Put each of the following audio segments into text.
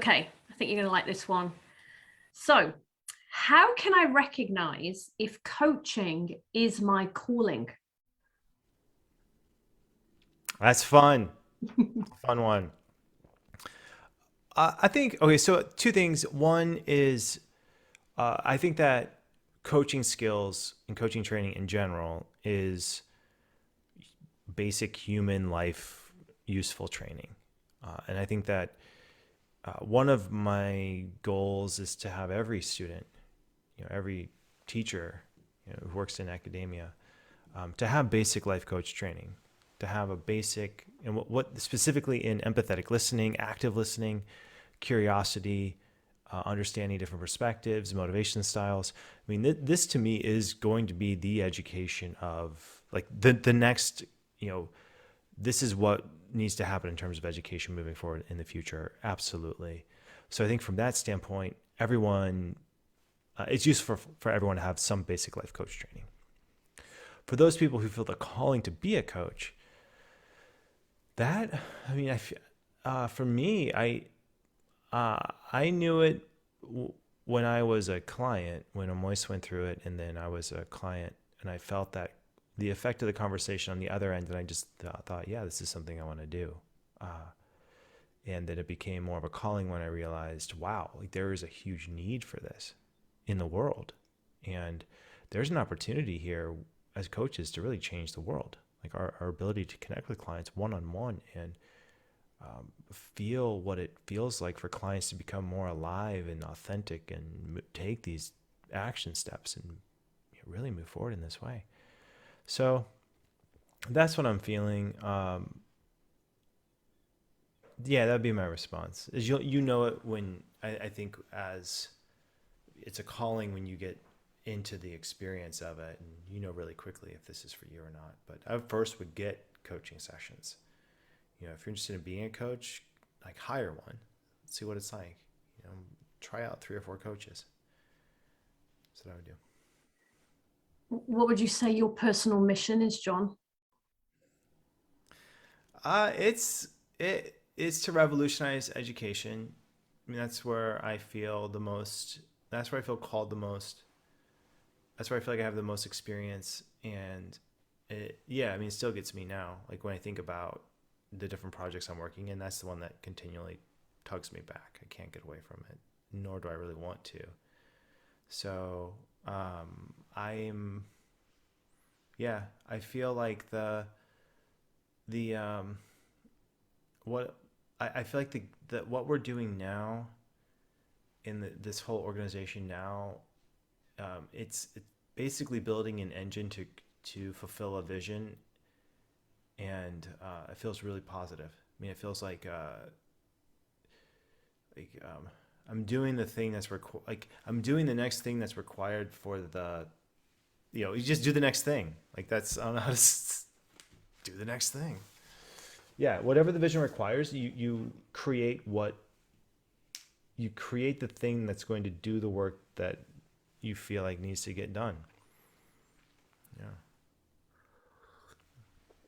Okay, I think you're going to like this one. So, how can I recognize if coaching is my calling? That's fun. Fun one. I think, okay, so two things. One is I think that coaching skills and coaching training in general is basic human life useful training. And I think that one of my goals is to have every student, every teacher, who works in academia, to have basic life coach training, to have a basic, and what specifically in empathetic listening, active listening, curiosity, understanding different perspectives, motivation styles. I mean, this to me is going to be the education of like the next, this is what needs to happen in terms of education moving forward in the future. Absolutely. So I think from that standpoint, everyone, it's useful for everyone to have some basic life coach training. For those people who feel the calling to be a coach, that, I mean, for me, I knew it when I was a client, when Amois went through it, and then I was a client, and I felt that the effect of the conversation on the other end, and I just thought, yeah, this is something I want to do. And then it became more of a calling when I realized, wow, like there is a huge need for this in the world. And there's an opportunity here as coaches to really change the world. Like our ability to connect with clients one-on-one and feel what it feels like for clients to become more alive and authentic and take these action steps and really move forward in this way. So that's what I'm feeling. Yeah, that'd be my response. Is you know it when I think as it's a calling when you get into the experience of it, and really quickly if this is for you or not. But I first would get coaching sessions. If you're interested in being a coach, like hire one, see what it's like. Try out 3 or 4 coaches. That's what I would do. What would you say your personal mission is, John? It's to revolutionize education. I mean, that's where I feel the most. That's where I feel called the most. That's where I feel like I have the most experience, and I mean, it still gets me now. Like when I think about the different projects I'm working in, that's the one that continually tugs me back. I can't get away from it, nor do I really want to. So I feel like the what I feel like the what we're doing now in this whole organization now, it's basically building an engine to fulfill a vision, and it feels really positive. I mean, it feels like I'm doing the thing that's I'm doing the next thing that's required for the, you just do the next thing. Like that's, I don't know how to do the next thing. Yeah, whatever the vision requires, you create the thing that's going to do the work that you feel like needs to get done. Yeah.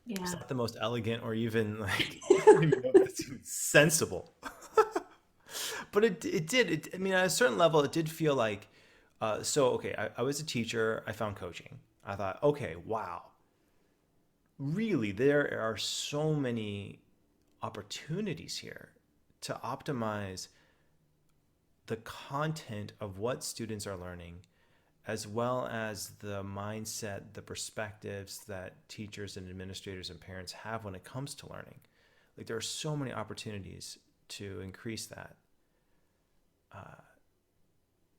It's Yeah. not the most elegant or even like I don't even know if that's even sensible. But it did. I mean, at a certain level, it did feel like. Okay, I was a teacher. I found coaching. I thought, okay, wow, really, there are so many opportunities here to optimize the content of what students are learning, as well as the mindset, the perspectives that teachers and administrators and parents have when it comes to learning. Like there are so many opportunities to increase that.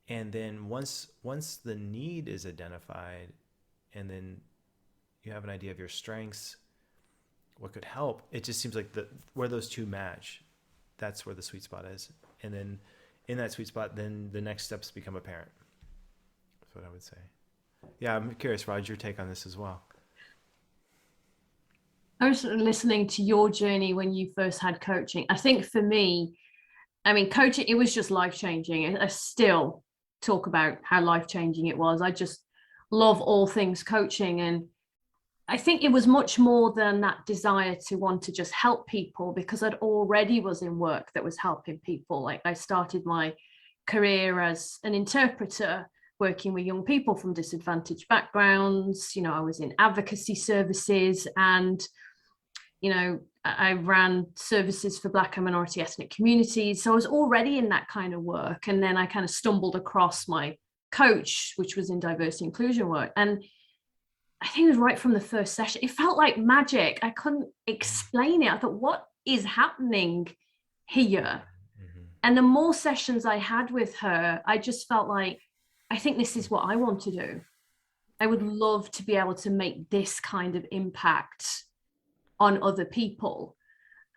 And then once the need is identified, and then you have an idea of your strengths, what could help, it just seems like where those two match, that's where the sweet spot is. And then in that sweet spot, then the next steps become apparent. That's what I would say. Yeah, I'm curious, Raj, your take on this as well. I was listening to your journey when you first had coaching. I think for me, I mean, coaching, it was just life changing. I still talk about how life changing it was. I just love all things coaching. And I think it was much more than that desire to want to just help people, because I'd already was in work that was helping people. Like I started my career as an interpreter, working with young people from disadvantaged backgrounds. I was in advocacy services, and I ran services for Black and minority ethnic communities. So I was already in that kind of work. And then I kind of stumbled across my coach, which was in diversity inclusion work. And I think it was right from the first session. It felt like magic. I couldn't explain it. I thought, what is happening here? Mm-hmm. And the more sessions I had with her, I just felt like, I think this is what I want to do. I would love to be able to make this kind of impact on other people.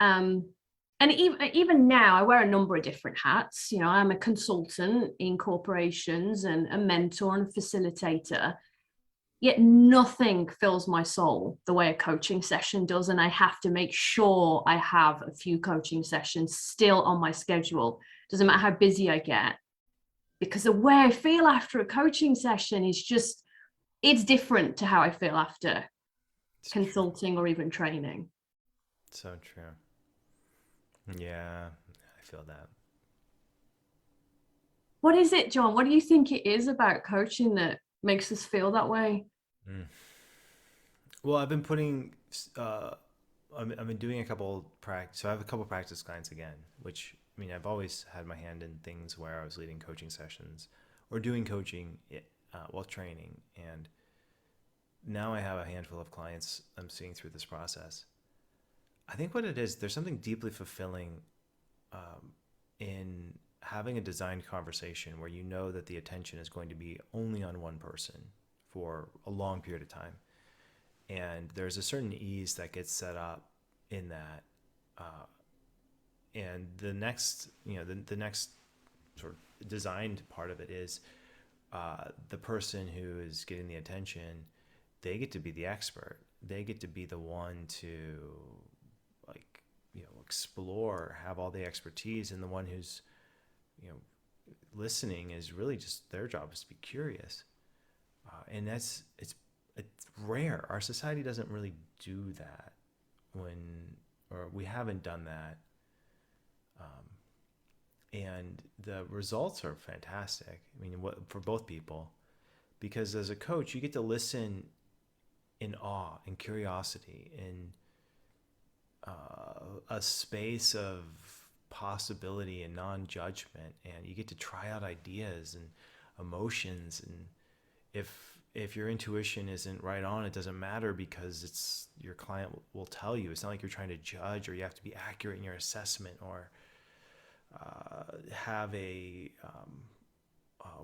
And even now, I wear a number of different hats. I'm a consultant in corporations and a mentor and a facilitator. Yet nothing fills my soul the way a coaching session does. And I have to make sure I have a few coaching sessions still on my schedule. Doesn't matter how busy I get, because the way I feel after a coaching session is just, it's different to how I feel after consulting or even training. So true. Yeah, I feel that. What is it, John? What do you think it is about coaching that makes us feel that way? Mm. Well, I've been putting, I've been doing a couple practice. So I have a couple practice clients again, which, I mean, I've always had my hand in things where I was leading coaching sessions or doing coaching while training. And now I have a handful of clients I'm seeing through this process. I think what it is, there's something deeply fulfilling in having a designed conversation where you know that the attention is going to be only on one person for a long period of time. And there's a certain ease that gets set up in that. And the next, the next sort of designed part of it is the person who is getting the attention, they get to be the expert. They get to be the one to explore, have all the expertise, and the one who's, listening is really just their job is to be curious. And it's rare. Our society doesn't really do that or we haven't done that. And the results are fantastic. I mean, for both people, because as a coach, you get to listen in awe and curiosity in a space of possibility and non-judgment, and you get to try out ideas and emotions. And if your intuition isn't right on, it doesn't matter, because it's your client will tell you. It's not like you're trying to judge, or you have to be accurate in your assessment, or have a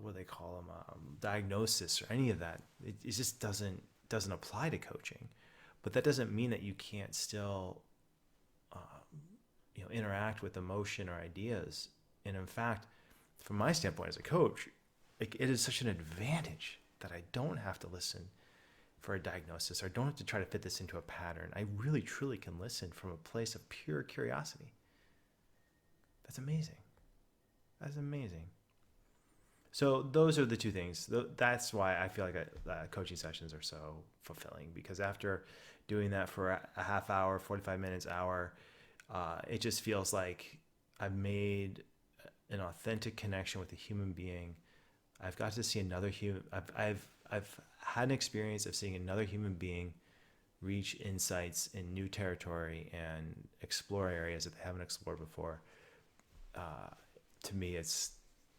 what do they call them, diagnosis or any of that. It just doesn't apply to coaching. But that doesn't mean that you can't still interact with emotion or ideas. And in fact, from my standpoint as a coach, it is such an advantage that I don't have to listen for a diagnosis, or don't have to try to fit this into a pattern. I really truly can listen from a place of pure curiosity. That's amazing. That's amazing. So those are the two things. That's why I feel like coaching sessions are so fulfilling, because after doing that for a half hour, 45 minutes, hour, it just feels like I've made an authentic connection with a human being. I've got to see another human. I've had an experience of seeing another human being reach insights in new territory and explore areas that they haven't explored before. To me, it's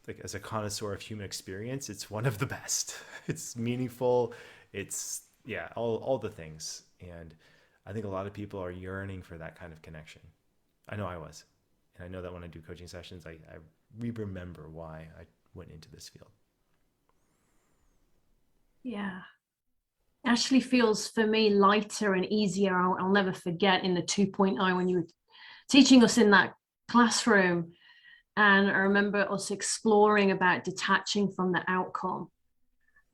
like, as a connoisseur of human experience, it's one of the best. It's meaningful. It's all the things. And I think a lot of people are yearning for that kind of connection. I know I was. And I know that when I do coaching sessions, I remember why I went into this field. Yeah. Actually feels for me lighter and easier. I'll never forget in the 2.0 when you were teaching us in that classroom. And I remember us exploring about detaching from the outcome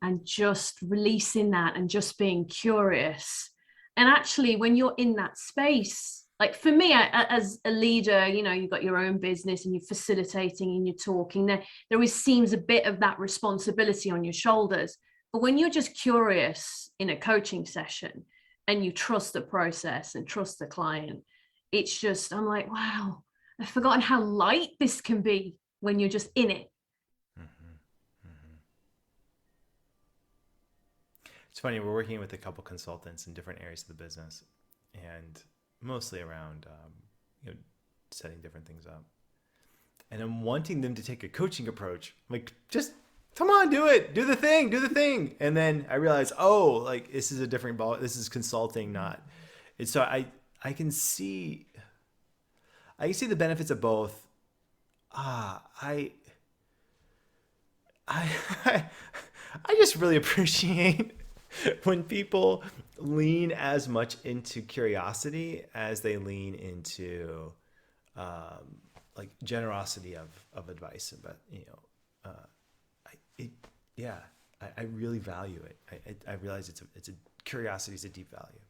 and just releasing that and just being curious. And actually, when you're in that space, like for me, as a leader, you've got your own business and you're facilitating and you're talking, there always seems a bit of that responsibility on your shoulders. But when you're just curious in a coaching session, and you trust the process and trust the client, it's just, I'm like, wow, I've forgotten how light this can be when you're just in it. Mm-hmm. Mm-hmm. It's funny, we're working with a couple consultants in different areas of the business, and mostly around setting different things up. And I'm wanting them to take a coaching approach. I'm like, just come on, do it, do the thing, do the thing. And then I realize, oh, like this is a different ball. This is consulting, not. And so I can see the benefits of both. Ah, I I just really appreciate when people lean as much into curiosity as they lean into like generosity of advice. But I yeah, I really value it. I realize it's a curiosity is a deep value.